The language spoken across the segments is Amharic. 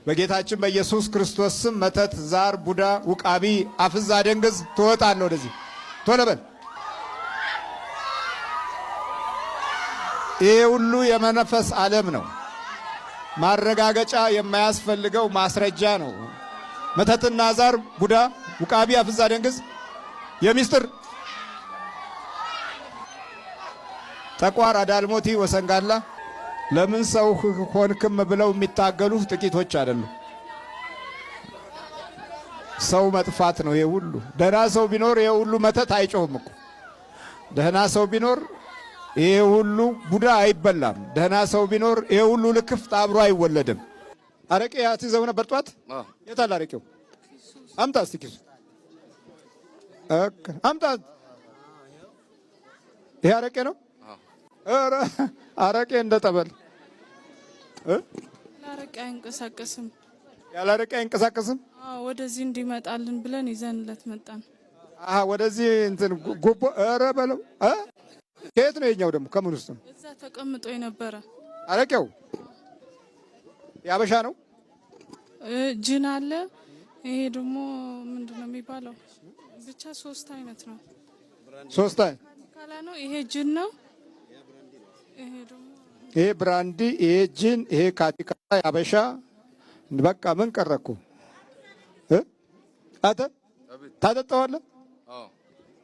በጌታችን በኢየሱስ ክርስቶስ ስም መተት፣ ዛር፣ ቡዳ፣ ውቃቢ፣ አፍዛ፣ ደንገዝ ትወጣለህ ወደዚህ ቶሎ በል። ይሄ ሁሉ የመንፈስ ዓለም ነው። ማረጋገጫ የማያስፈልገው ማስረጃ ነው። መተትና ዛር፣ ቡዳ፣ ውቃቢ፣ አፍዛ፣ ደንገዝ የሚስጥር ጠቋር፣ አዳልሞቲ፣ ወሰንጋላ ለምን ሰው ሆንክም ብለው የሚታገሉ ጥቂቶች አይደሉም። ሰው መጥፋት ነው ይሄ ሁሉ። ደህና ሰው ቢኖር ይሄ ሁሉ መተት አይጮህም እኮ። ደህና ሰው ቢኖር ይሄ ሁሉ ቡዳ አይበላም። ደህና ሰው ቢኖር ይሄ ሁሉ ልክፍት አብሮ አይወለድም። አረቄ ያትይዘው ነበር ጧት? የት አለ አረቄው? አምጣ እስቲ ኪሱ አምጣ። ይሄ አረቄ ነው? ኧረ አረቄ እንደ ጠበል አረቄ አይንቀሳቀስም። ያለ አረቄ አይንቀሳቀስም። ወደዚህ እንዲመጣልን ብለን ይዘንለት መጣን። ወደዚህ እንትን ጉቦ ኧረ በለው። ከየት ነው የኛው ደግሞ? ከምን ውስጥ ነው? እዛ ተቀምጦ የነበረ አረቄው ያበሻ ነው። ጅን አለ። ይሄ ደግሞ ምንድነው የሚባለው? ብቻ 3 አይነት ነው። 3 አይነት ካላ ነው። ይሄ ጅን ነው። ይሄ ብራንዲ፣ ይሄ ጅን፣ ይሄ ካቲካ፣ ያበሻ። በቃ ምን ቀረኩ? አተ ታጠጣዋለህ?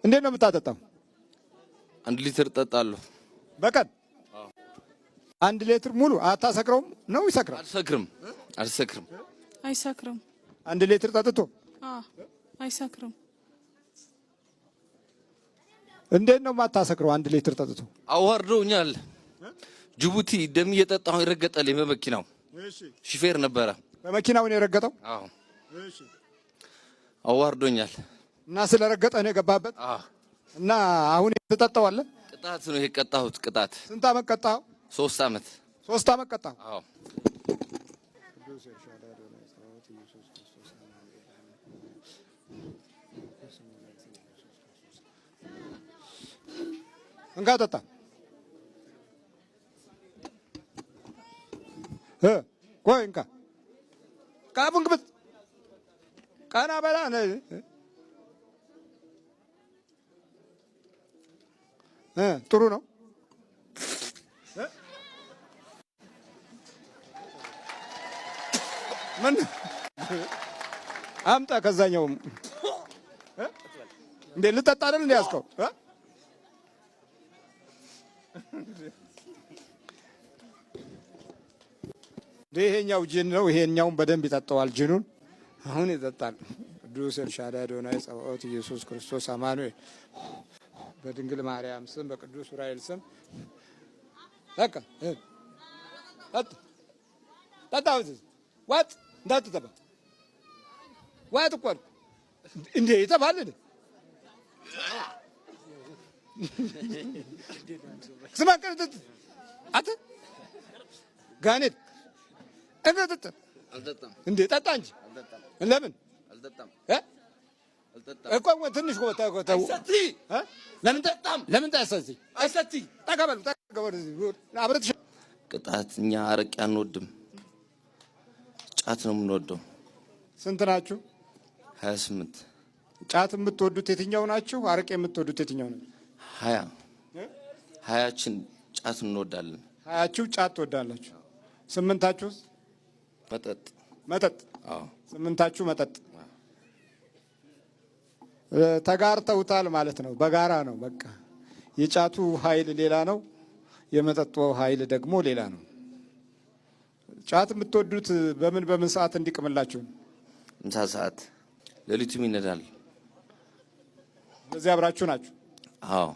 እንዴት ነው የምታጠጣው? 1 ሊትር ጠጣለሁ በቀን። 1 ሊትር ሙሉ አታሰክረውም ነው? ይሰክራል? አልሰክርም። አይሰክርም። 1 ሊትር ጠጥቶ አይሰክርም። እንዴት ነው የማታሰክረው? 1 ሊትር ጠጥቶ አዋርደውኛል። ጅቡቲ ደም እየጠጣሁ ይረገጠልኝ በመኪናው። ሹፌር ነበረ። በመኪናው ነው የረገጠው? አዎ። አዋርዶኛል። እና ስለረገጠ ነው የገባበት? እና አሁን ትጠጣዋለህ? ቅጣት ነው የቀጣሁት። ቅጣት። ስንት ዓመት ቀጣኸው? 3 ዓመት። 3 ዓመት ቀጣኸው? አዎ። እንካ ጠጣ። ቆይ እንካ ካቡን ግብት ቀና በላ ጥሩ ነው። ምን አምጣ ከዛኛው እንዴ ልጠጣ አይደል እንዴ ያዝከው? ይሄኛው ጅን ነው። ይሄኛውን በደንብ ይጠጣዋል ጅኑን። አሁን ይጠጣል። ቅዱስ ኤልሻዳይ አዶናይ ጸባኦት ኢየሱስ ክርስቶስ አማኑኤል በድንግል ማርያም ስም በቅዱስ ዑራኤል ስም በቃ ጠጣ። ዋጥ እንዳትጠባ ዋጥ እኮ እንዴ ይጠፋል እንዴ? ስማ ቀርጥት አተ ጋኔት እንዴት እንዴ ጠጣ እንጂ ለምን አልጠጣም? እኮ ትንሽ ተው። ለምን ታሰቲ አይሰቲ ተቀበሉ አብረት ቅጣት። እኛ አረቄ አንወድም፣ ጫት ነው የምንወደው። ስንት ናችሁ? 28። ጫት የምትወዱት የትኛው ናችሁ? አረቄ የምትወዱት የትኛው ነው? 20ችን ጫት እንወዳለን። 20ችሁ ጫት ትወዳላችሁ። 8ታችሁስ? መጠጥ። አዎ 8ታችሁ መጠጥ። ተጋርተውታል ማለት ነው። በጋራ ነው በቃ። የጫቱ ኃይል ሌላ ነው፣ የመጠጡ ኃይል ደግሞ ሌላ ነው። ጫት የምትወዱት በምን ሰዓት እንዲቅምላችሁ? ምሳ ሰዓት፣ ሌሊቱም ይነዳል። በዚህ አብራችሁ ናችሁ? አዎ።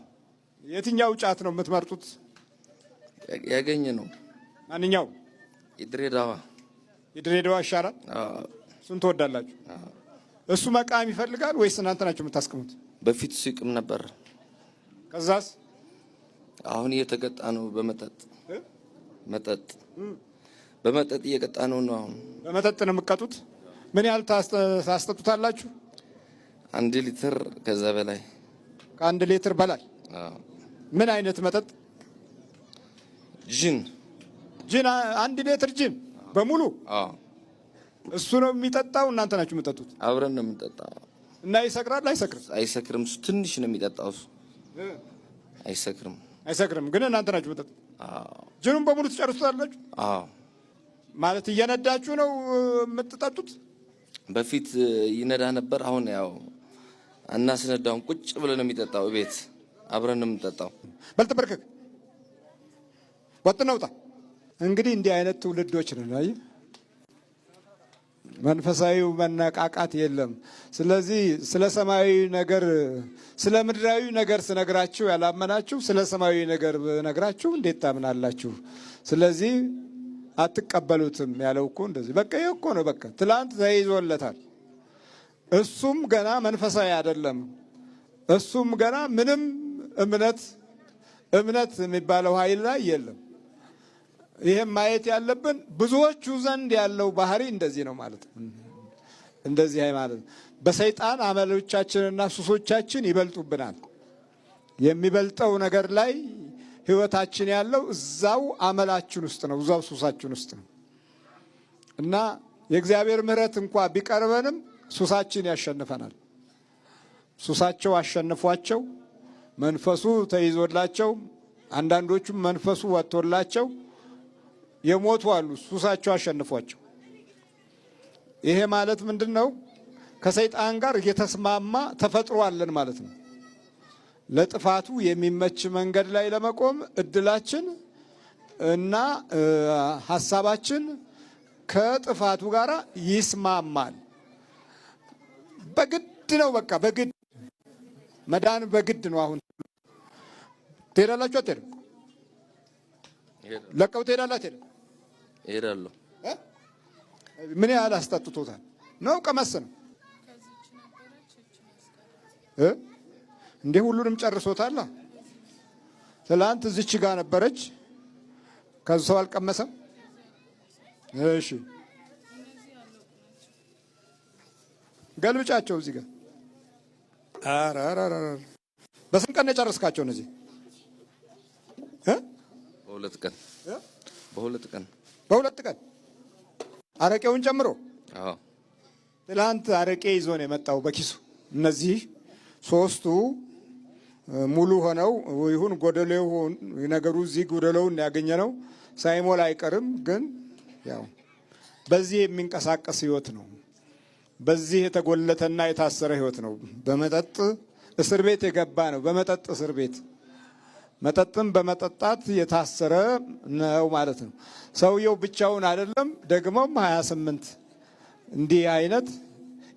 የትኛው ጫት ነው የምትመርጡት? ያገኘ ነው። ማንኛው? የድሬዳዋ ይሻላል? አዎ። እሱን ትወዳላችሁ? አዎ። እሱ መቃም ይፈልጋል ወይስ እናንተ ናችሁ የምታስቀሙት? በፊት ሲቅም ነበር። ከዛስ? አሁን እየተቀጣ ነው በመጠጥ በመጠጥ እየቀጣ ነው። አሁን በመጠጥ ነው የምትቀጡት? ምን ያህል ታስጠጡታላችሁ? 1 ሊትር ከዛ በላይ። ከ1 ሊትር በላይ? አዎ። ምን አይነት መጠጥ? ጅን 1 ሊትር ጅን በሙሉ? አዎ። እሱ ነው የሚጠጣው፣ እናንተ ናችሁ የምትጠጡት? አብረን ነው የምንጠጣው። እና ይሰክራል? አይሰክርም? አይሰክርም። ትንሽ ነው የሚጠጣው እሱ። አይሰክርም። አይሰክርም፣ ግን እናንተ ናችሁ የምትጠጡት? አዎ። ጅኑን በሙሉ ትጨርሱታላችሁ? አዎ። ማለት እየነዳችሁ ነው የምትጠጡት? በፊት ይነዳ ነበር። አሁን ያው እናስነዳውን ቁጭ ብለን ነው የሚጠጣው። ቤት አብረን ነው የምንጠጣው። በል ተበርከክ፣ ወጥና ውጣ። እንግዲህ እንዲህ አይነት ትውልዶች ነን። አይ መንፈሳዊው መነቃቃት የለም። ስለዚህ ስለ ሰማያዊ ነገር ስለ ምድራዊ ነገር ስነግራችሁ ያላመናችሁ ስለ ሰማያዊ ነገር ብነግራችሁ እንዴት ታምናላችሁ? ስለዚህ አትቀበሉትም ያለው እኮ እንደዚህ በቃ ይሄ እኮ ነው። በቃ ትላንት ተይዞለታል። እሱም ገና መንፈሳዊ አይደለም። እሱም ገና ምንም እምነት የሚባለው ኃይል ላይ የለም። ይሄም ማየት ያለብን ብዙዎቹ ዘንድ ያለው ባህሪ እንደዚህ ነው ማለት ነው። እንደዚህ ማለት በሰይጣን አመሎቻችንና ሱሶቻችን ይበልጡብናል። የሚበልጠው ነገር ላይ ህይወታችን ያለው እዛው አመላችን ውስጥ ነው፣ እዛው ሱሳችን ውስጥ ነው እና የእግዚአብሔር ምሕረት እንኳ ቢቀርበንም ሱሳችን ያሸንፈናል። ሱሳቸው አሸንፏቸው መንፈሱ ተይዞላቸው አንዳንዶቹም መንፈሱ ወጥቶላቸው የሞቱ አሉ። ሱሳቸው አሸንፏቸው። ይሄ ማለት ምንድነው? ከሰይጣን ጋር እየተስማማ ተፈጥሮ አለን ማለት ነው። ለጥፋቱ የሚመች መንገድ ላይ ለመቆም እድላችን እና ሐሳባችን ከጥፋቱ ጋር ይስማማል። በግድ ነው። በቃ በግድ መዳን በግድ ነው። አሁን ትሄዳላችሁ? አትሄድም? ለቀው ትሄዳላችሁ? እሄዳለሁ። ምን ያህል አስጠጥቶታል ነው? ቀመስ ነው እንዴ? ሁሉንም ጨርሶታል። ትላንት እዚች ጋር ነበረች፣ ከዚህ ሰው አልቀመሰም። እሺ ገልብጫቸው እዚህ ጋር። በስንት ቀን የጨረስካቸው እነዚህ? በሁለት ቀን። በሁለት ቀን። በሁለት ቀን አረቄውን ጨምሮ? አዎ። ትላንት አረቄ ይዞ ነው የመጣው በኪሱ። እነዚህ ሶስቱ ሙሉ ሆነው ይሁን ጎደለው ነገሩ እዚህ ጎደለውን ያገኘ ነው። ሳይሞላ አይቀርም። ግን ያው በዚህ የሚንቀሳቀስ ህይወት ነው። በዚህ የተጎለተና የታሰረ ህይወት ነው። በመጠጥ እስር ቤት የገባ ነው። በመጠጥ እስር ቤት መጠጥም በመጠጣት የታሰረ ነው ማለት ነው። ሰውየው ብቻውን አይደለም፣ ደግሞም 28 እንዲህ አይነት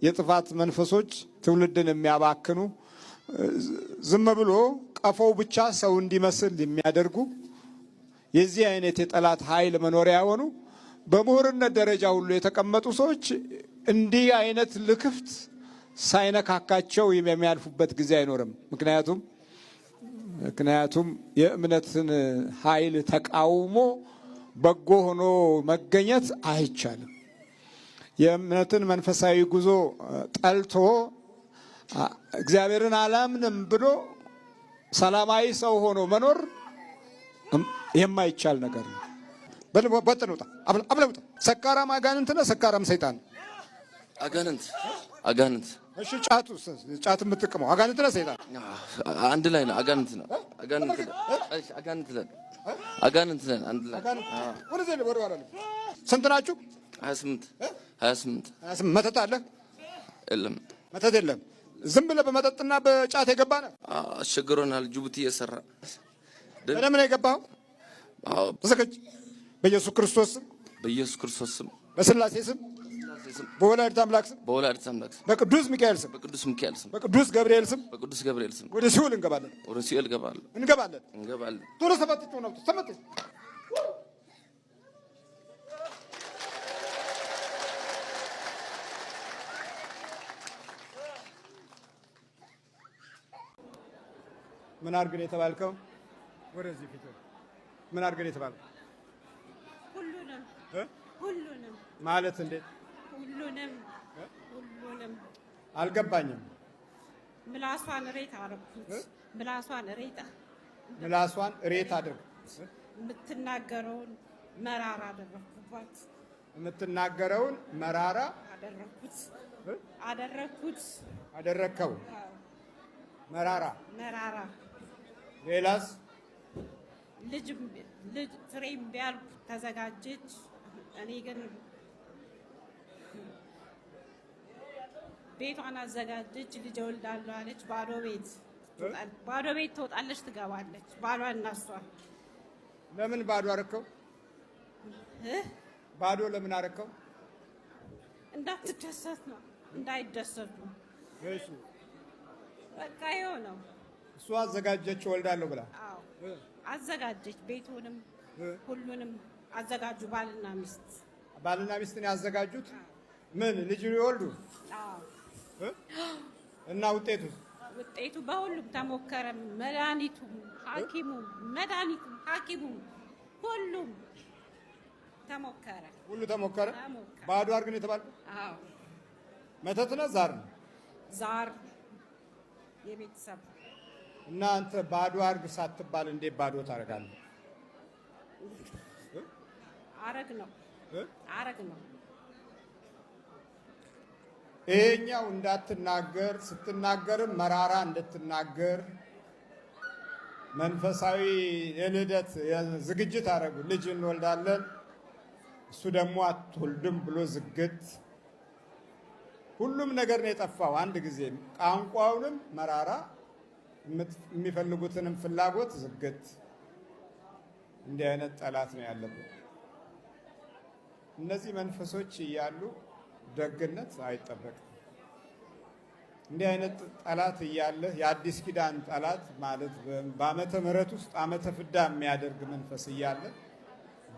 የጥፋት መንፈሶች ትውልድን የሚያባክኑ ዝም ብሎ ቀፎው ብቻ ሰው እንዲመስል የሚያደርጉ የዚህ አይነት የጠላት ኃይል መኖሪያ የሆኑ በምሁርነት ደረጃ ሁሉ የተቀመጡ ሰዎች እንዲህ አይነት ልክፍት ሳይነካካቸው የሚያልፉበት ጊዜ አይኖርም። ምክንያቱም የእምነትን ኃይል ተቃውሞ በጎ ሆኖ መገኘት አይቻልም። የእምነትን መንፈሳዊ ጉዞ ጠልቶ እግዚአብሔርን አላምንም ብሎ ሰላማዊ ሰው ሆኖ መኖር የማይቻል ነገር ነው። በጥንውጣ አብለውጣ። ሰካራም አጋንንት ነው። ሰካራም ሰይጣን አጋንንት። እሺ ጫት የምትቅመው አጋንንት ነው ሰይጣን? አንድ ላይ ነው። አጋንንት ነው። አጋንንት ነው። አንድ ላይ። ስንት ናችሁ? 28። መተት አለ? የለም። መተት የለም። ዝም ብለህ በመጠጥና በጫት የገባ ነው? አስቸግሮናል። ጅቡቲ እየሰራ ለምን የገባኸው? ተዘጋጅ። በኢየሱስ ክርስቶስ ስም፣ በስላሴ ስም፣ በወላዲተ አምላክ ስም፣ በቅዱስ ሚካኤል ስም፣ በቅዱስ ገብርኤል ስም ወደ ሲኦል እንገባለን። ቶሎ ሰመጥጭ ነው ሰመጥጭ። ምን አድርገን የተባልከው? ወደዚህ ፊት ምን አድርገን የተባልከው? ሁሉንም ማለት እንዴት? ሁሉንም አልገባኝም። ምላሷን ሬት አደረኩት። ምላሷን ሬት አድርግ። የምትናገረውን መራራ አደረኩባት። የምትናገረውን መራራ አደረግከው። መራራ ሌላስ? ልጅ ፍሬም ቢያልኩ ተዘጋጀች። እኔ ግን ቤቷን አዘጋጀች። ልጅ እወልዳለሁ አለች። ባዶ ቤት ትወጣለች፣ ትገባለች። ባሏን እና እሷ ለምን ባዶ አረከው? ባዶ ለምን አረከው? እንዳትደሰት ነው፣ እንዳይደሰቱ። እሺ በቃ ይኸው ነው። እሷ አዘጋጀች እወልዳለሁ ብላ። አዎ አዘጋጀች። ቤቱንም ሁሉንም አዘጋጁ። ባልና ሚስትን ያዘጋጁት ምን ልጅ ሊወልዱ። አዎ እና ውጤቱ በሁሉም ተሞከረ። መድኃኒቱም ሐኪሙም ሁሉም ተሞከረ። ሁሉ ተሞከረ። ባዶ አድርግ ነው የተባለው። አዎ መተት ነው ዛር ነው? ዛር የቤተሰብ እና አንተ ባዶ አድርግ ሳትባል እንዴት ባዶ ታደርጋለህ? አረግ ነው። ይሄኛው እንዳትናገር ስትናገርም መራራ እንድትናገር መንፈሳዊ የልደት ዝግጅት አደረጉ። ልጅ እንወልዳለን፣ እሱ ደግሞ አትወልድም ብሎ ዝግት። ሁሉም ነገር ነው የጠፋው። አንድ ጊዜ ቋንቋውንም መራራ፣ የሚፈልጉትንም ፍላጎት ዝግት። እንዲህ አይነት ጠላት ነው ያለብን። እነዚህ መንፈሶች እያሉ ደግነት አይጠበቅም። እንዲህ አይነት ጠላት እያለ የአዲስ ኪዳን ጠላት ማለት በዓመተ ምሕረት ውስጥ ዓመተ ፍዳ የሚያደርግ መንፈስ እያለ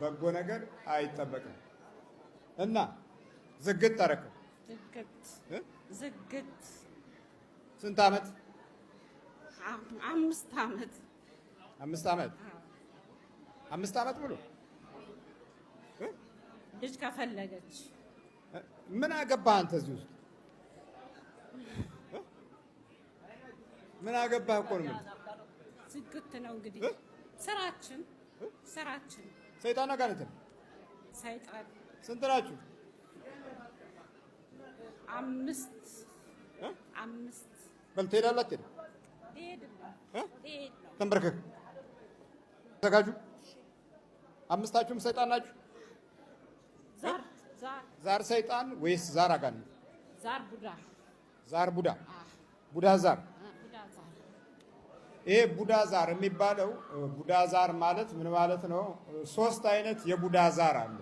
በጎ ነገር አይጠበቅም እና ዝግት ታረከው። ዝግት ስንት ዓመት? 5 ዓመት። 5 ዓመት 5 ዓመት ሙሉ ልጅ ከፈለገች ምን አገባህ አንተ እዚህ ውስጥ? ምን አገባህ እኮ ነው። ዝግት ነው እንግዲህ ስራችን። ሰይጣን አጋንንት ነው። ሰይጣን ስንት ናችሁ? 5 በል ትሄዳላችሁ። ተንበርከክ ተዘጋጁ። 5ታችሁም ሰይጣን ናችሁ። ዛር ሰይጣን ወይስ ዛር አጋንንት? ዛር ቡዳ ዛር። ይሄ ቡዳ ዛር የሚባለው ቡዳ ዛር ማለት ምን ማለት ነው? 3 አይነት የቡዳ ዛር አለ።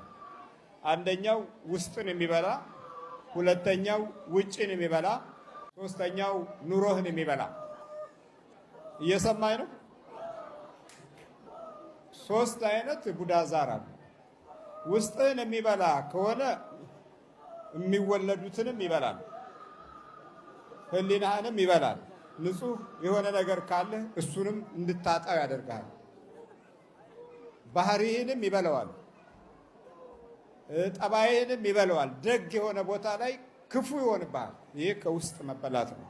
አንደኛው ውስጥን የሚበላ፣ ሁለተኛው ውጭን የሚበላ፣ ሶስተኛው ኑሮህን የሚበላ። እየሰማኝ ነው? 3 አይነት ቡዳ ዛር አለ። ውስጥህን የሚበላ ከሆነ የሚወለዱትንም ይበላል፣ ሕሊናህንም ይበላል። ንጹህ የሆነ ነገር ካለ እሱንም እንድታጣው ያደርጋል። ባህሪህንም ይበለዋል፣ ጠባይህንም ይበለዋል። ደግ የሆነ ቦታ ላይ ክፉ ይሆንብሃል። ይሄ ከውስጥ መበላት ነው።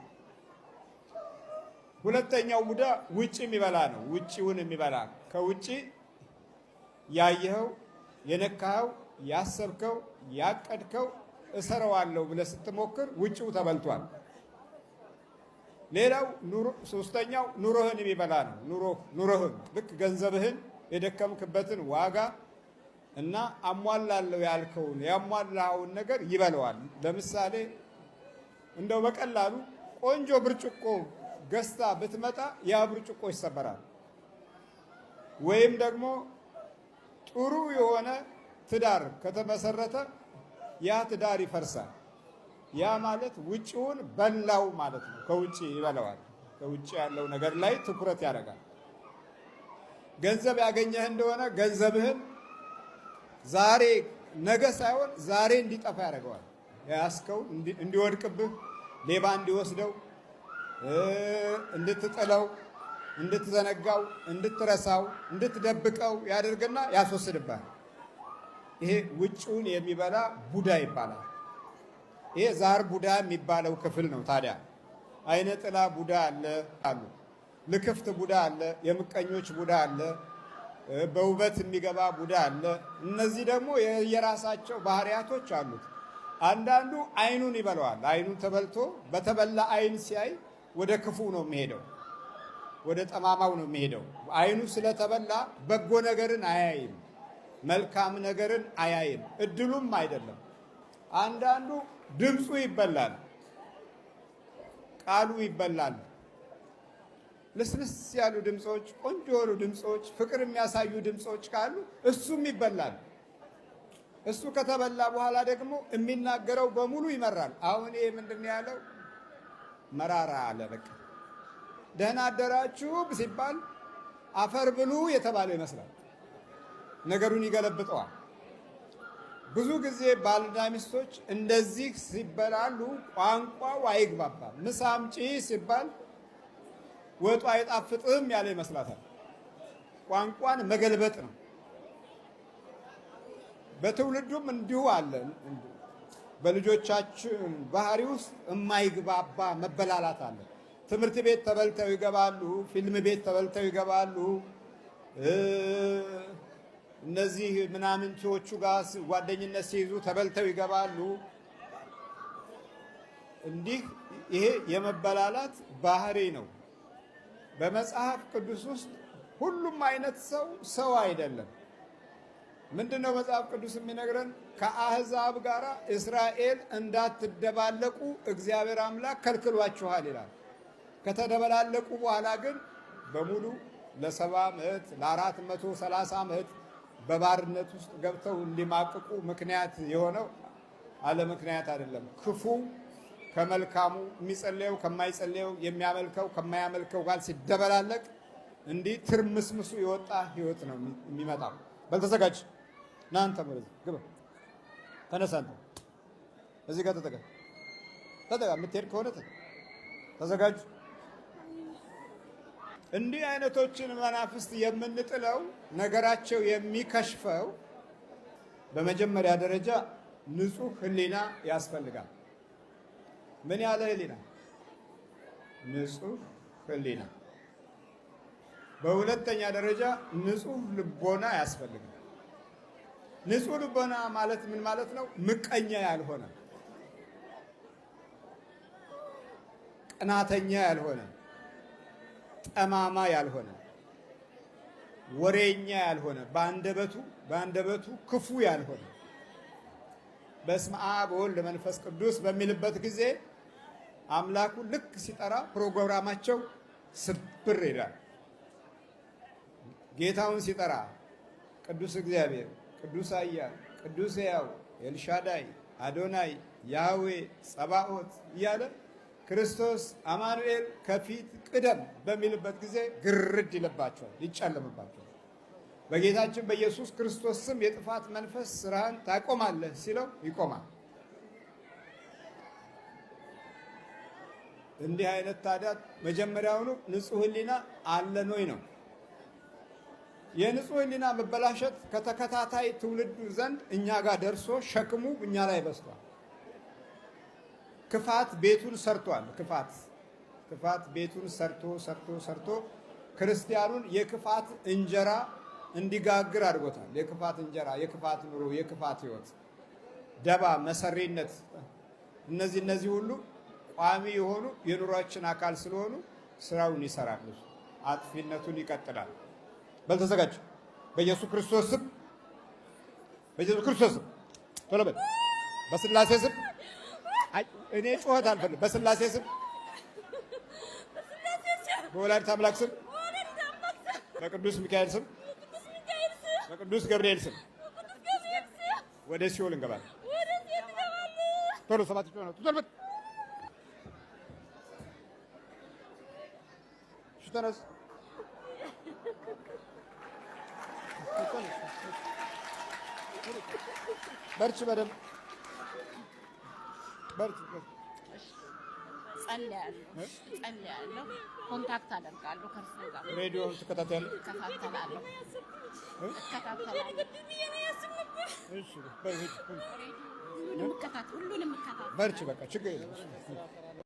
ሁለተኛው ቡዳ ውጭ የሚበላ ነው። ውጭውን የሚበላ ከውጭ ያየኸው፣ የነካኸው፣ ያሰብከው፣ ያቀድከው እሰረዋለሁ ብለህ ስትሞክር ውጭው ተበልቷል። ሌላው ሶስተኛው ኑሮህን የሚበላ ነው። ኑሮህን ልክ ገንዘብህን የደከምክበትን ዋጋ እና አሟላለሁ ያልከውን ያሟላኸውን ነገር ይበለዋል። ለምሳሌ እንደው በቀላሉ ቆንጆ ብርጭቆ ገዝታ ብትመጣ ያ ብርጭቆ ይሰበራል። ወይም ደግሞ ጥሩ የሆነ ትዳር ከተመሰረተ ያ ትዳር ይፈርሳል። ያ ማለት ውጭውን በላው ማለት ነው። ከውጭ ይበላዋል። ከውጭ ያለው ነገር ላይ ትኩረት ያደርጋል። ገንዘብ ያገኘህ እንደሆነ ገንዘብህን ዛሬ ነገ ሳይሆን ዛሬ እንዲጠፋ ያደርገዋል። ያስከው እንዲወድቅብህ፣ ሌባ እንዲወስደው፣ እንድትጥለው፣ እንድትዘነጋው፣ እንድትረሳው፣ እንድትደብቀው ያደርግና ያስወስድብሃል። ይሄ ውጭውን የሚበላ ቡዳ ይባላል። ይሄ ዛር ቡዳ የሚባለው ክፍል ነው። ታዲያ አይነ ጥላ ቡዳ አለ አሉ፣ ልክፍት ቡዳ አለ፣ የምቀኞች ቡዳ አለ፣ በውበት የሚገባ ቡዳ አለ። እነዚህ ደግሞ የራሳቸው ባህሪያቶች አሉት። አንዳንዱ አይኑን ይበላዋል። አይኑ ተበልቶ በተበላ አይን ሲያይ ወደ ክፉ ነው የሚሄደው፣ ወደ ጠማማው ነው የሚሄደው። አይኑ ስለተበላ በጎ ነገርን አያይም፣ መልካም ነገርን አያይም፣ እድሉም አይደለም። አንዳንዱ ድምፁ ይበላል፣ ቃሉ ይበላል። ልስልስ ያሉ ድምፆች፣ ቆንጆ የሆኑ ድምፆች፣ ፍቅር የሚያሳዩ ድምፆች ካሉ እሱም ይበላል። እሱ ከተበላ በኋላ ደግሞ የሚናገረው በሙሉ ይመራል። አሁን ይሄ ምንድን ነው ያለው? መራራ አለ። በቃ ደህና አደራችሁ ሲባል አፈር ብሉ የተባለ ይመስላል። ነገሩን ይገለብጠዋል። ብዙ ጊዜ ባልና ሚስቶች እንደዚህ ሲበላሉ ቋንቋው አይግባባም። ምሳ አምጪ ሲባል ወጡ አይጣፍጥም ያለ ይመስላታል። ቋንቋን መገልበጥ ነው። በትውልዱም እንዲሁ አለ። በልጆቻችን ባህሪ ውስጥ የማይግባባ መበላላት አለ። ትምህርት ቤት ተበልተው ይገባሉ፣ ፊልም ቤት ተበልተው ይገባሉ። እነዚህ ምናምንቶቹ ጋር ጓደኝነት ሲይዙ ተበልተው ይገባሉ። እንዲህ ይሄ የመበላላት ባህሪ ነው። በመጽሐፍ ቅዱስ ውስጥ ሁሉም አይነት ሰው አይደለም። ምንድነው መጽሐፍ ቅዱስ የሚነግረን? ከአህዛብ ጋር እስራኤል እንዳትደባለቁ እግዚአብሔር አምላክ ከልክሏችኋል ይላል። ከተደበላለቁ በኋላ ግን በሙሉ ለ70 ዓመት ለ430 ዓመት በባርነት ውስጥ ገብተው እንዲማቅቁ ምክንያት የሆነው አለ ምክንያት አይደለም። ክፉ ከመልካሙ፣ የሚጸልየው ከማይጸልየው፣ የሚያመልከው ከማያመልከው ጋር ሲደበላለቅ እንዲህ ትርምስምሱ የወጣ ህይወት ነው የሚመጣው። በልተዘጋጅ ናንተ ማለት ግባ፣ ተነሳ፣ እዚህ ጋር ተጠጋ፣ የምትሄድ ከሆነ ተዘጋጅ። እንዲህ አይነቶችን መናፍስት የምንጥለው ነገራቸው የሚከሽፈው በመጀመሪያ ደረጃ ንጹህ ህሊና ያስፈልጋል። ምን ያለ ህሊና? ንጹህ ህሊና። በሁለተኛ ደረጃ ንጹህ ልቦና ያስፈልጋል። ንጹህ ልቦና ማለት ምን ማለት ነው? ምቀኛ ያልሆነ፣ ቅናተኛ ያልሆነ፣ ጠማማ ያልሆነ፣ ወሬኛ ያልሆነ፣ በአንደበቱ ክፉ ያልሆነ በስመ አብ ወወልድ መንፈስ ቅዱስ በሚልበት ጊዜ አምላኩ ልክ ሲጠራ ፕሮግራማቸው ስብር ይላል። ጌታውን ሲጠራ ቅዱስ እግዚአብሔር፣ ቅዱስ ኃያል፣ ቅዱስ ሕያው፣ ኤልሻዳይ፣ አዶናይ፣ ያህዌ፣ ጸባኦት እያለ ክርስቶስ አማኑኤል ከፊት ቅደም በሚልበት ጊዜ ግርድ ይልባቸዋል፣ ይጨለምባቸዋል። በጌታችን በኢየሱስ ክርስቶስ ስም የጥፋት መንፈስ ስራህን ታቆማለህ ሲለው ይቆማል። እንዲህ አይነት ታዲያ መጀመሪያውኑ ንጹህ ህሊና አለን ወይ ነው። የንጹህ ህሊና መበላሸት ከተከታታይ ትውልዱ ዘንድ እኛ ጋር ደርሶ ሸክሙ እኛ ላይ በስቷል። ክፋት ቤቱን ሰርቷል። ክፋት ቤቱን ሰርቶ ክርስቲያኑን የክፋት እንጀራ እንዲጋግር አድርጎታል። የክፋት እንጀራ፣ የክፋት ኑሮ፣ የክፋት ህይወት፣ ደባ፣ መሰሪነት፣ እነዚህ ሁሉ ቋሚ የሆኑ የኑሯችን አካል ስለሆኑ ስራውን ይሰራል። አጥፊነቱን ይቀጥላል። በልተዘጋጅ በኢየሱስ ክርስቶስ ስም፣ በኢየሱስ ክርስቶስ ስም ቶሎ በል። በስላሴ ስም እኔ ጩኸት አልፈልግም። በስላሴ ስም፣ በወላዲተ አምላክ ስም፣ በቅዱስ ሚካኤል ስም፣ በቅዱስ ገብርኤል ስም ወደ ሲኦል እንገባለን። ቶሎ ሰባት ጮህ ነው። ቶሎ በል። ተነስ። በርቺ፣ በደምብ በርቺ። ጸልያለሁ፣ ኮንታክት አደርጋለሁ ከእርሱ ጋር። ሬዲዮን ትከታተላለህ? እከታተላለሁ። እሺ፣ ሁሉንም እከታተላለሁ። በርቺ፣ በቃ ችግር የለም።